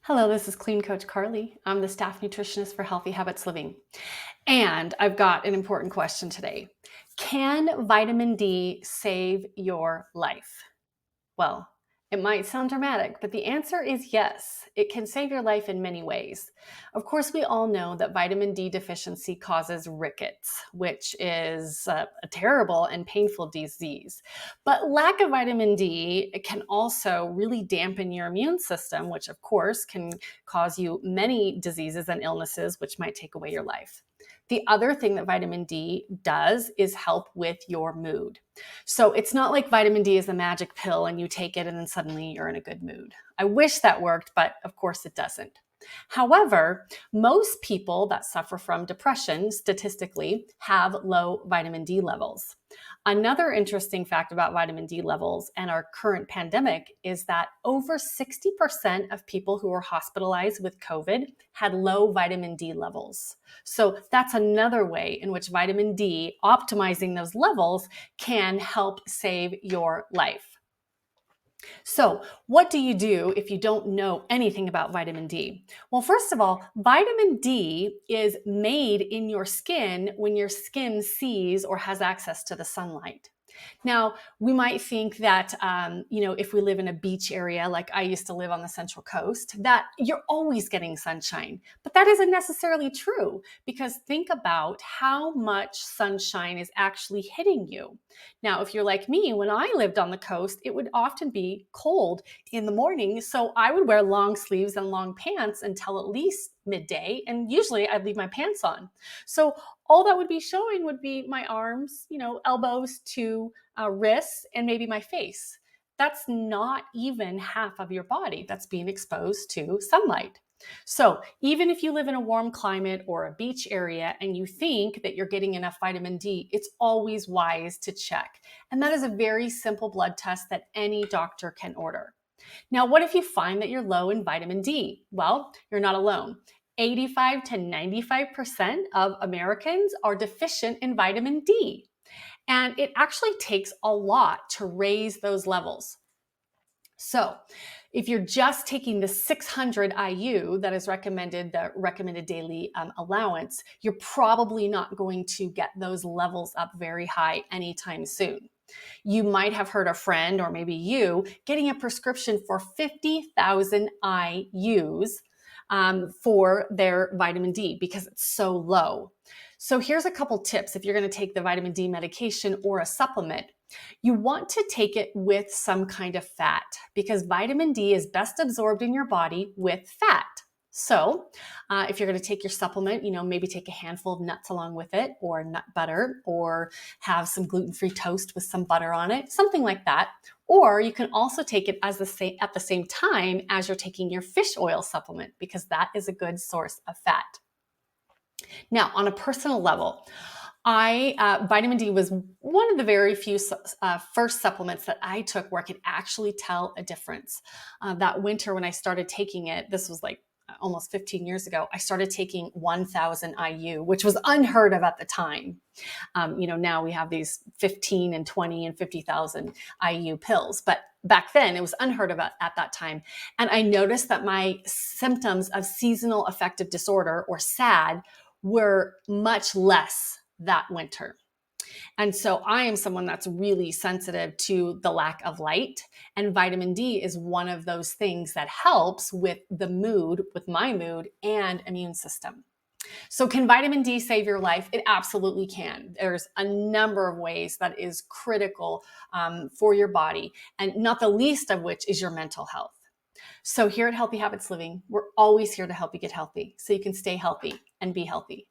Hello, this is Clean Coach Carly. I'm the staff nutritionist for Healthy Habits Living. And I've got an important question today. Can vitamin D save your life? Well, it might sound dramatic, but the answer is yes. It can save your life in many ways. Of course, we all know that vitamin D deficiency causes rickets, which is a terrible and painful disease. But lack of vitamin D can also really dampen your immune system, which of course can cause you many diseases and illnesses, which might take away your life. The other thing that vitamin D does is help with your mood. So it's not like vitamin D is a magic pill and you take it and then suddenly you're in a good mood. I wish that worked, but of course it doesn't. However, most people that suffer from depression statistically have low vitamin D levels. Another interesting fact about vitamin D levels and our current pandemic is that over 60% of people who were hospitalized with COVID had low vitamin D levels. So that's another way in which vitamin D, optimizing those levels, can help save your life. So, what do you do if you don't know anything about vitamin D? Well, first of all, vitamin D is made in your skin when your skin sees or has access to the sunlight. Now, we might think that, if we live in a beach area, like I used to live on the Central Coast, that you're always getting sunshine. But that isn't necessarily true because think about how much sunshine is actually hitting you. Now, if you're like me, when I lived on the coast, it would often be cold in the morning. So I would wear long sleeves and long pants until at least midday. And usually I'd leave my pants on. So all that would be showing would be my arms, elbows to wrists, and maybe my face. That's not even half of your body that's being exposed to sunlight. So even if you live in a warm climate or a beach area and you think that you're getting enough vitamin D, it's always wise to check. And that is a very simple blood test that any doctor can order. Now, what if you find that you're low in vitamin D? Well, you're not alone. 85 to 95% of Americans are deficient in vitamin D. And it actually takes a lot to raise those levels. So, if you're just taking the 600 IU that is recommended, the recommended daily allowance, you're probably not going to get those levels up very high anytime soon. You might have heard a friend or maybe you getting a prescription for 50,000 IUs for their vitamin D because it's so low. So here's a couple tips if you're going to take the vitamin D medication or a supplement. You want to take it with some kind of fat because vitamin D is best absorbed in your body with fat. So if you're going to take your supplement, maybe take a handful of nuts along with it or nut butter or have some gluten-free toast with some butter on it, something like that. Or you can also take it at the same time as you're taking your fish oil supplement because that is a good source of fat. Now, on a personal level, vitamin D was one of the very few first supplements that I took where I could actually tell a difference. That winter when I started taking it, this was like almost 15 years ago, I started taking 1,000 IU, which was unheard of at the time. Now we have these 15 and 20 and 50,000 IU pills, but back then it was unheard of at that time. And I noticed that my symptoms of seasonal affective disorder, or SAD, were much less that winter. And so I am someone that's really sensitive to the lack of light. And vitamin D is one of those things that helps with the mood, with my mood and immune system. So can vitamin D save your life? It absolutely can. There's a number of ways that is critical for your body, and not the least of which is your mental health. So here at Healthy Habits Living, we're always here to help you get healthy so you can stay healthy and be healthy.